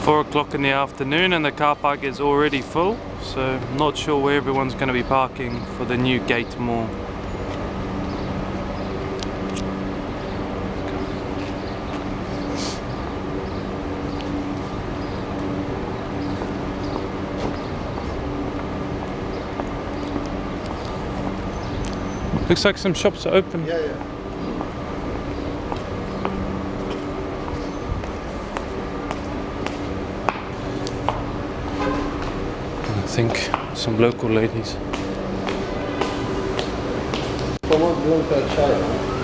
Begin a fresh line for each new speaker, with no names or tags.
4 o'clock in the afternoon and the car park is already full, so I'm not sure where everyone's going to be parking for the new Gate Mall. Looks like some shops are open.
Yeah.
I think some local ladies.
Someone's doing that chai.